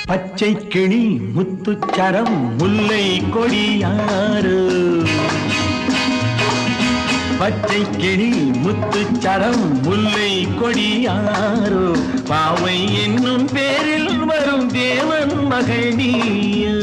பச்சை கிளி முத்துச்சரம் முல்லை கொடியாறு பச்சை கிளி முத்துச்சரம் முல்லை கொடியாறு பாவை என்னும் பேரில் வரும் தேவன் மகள் நீயோ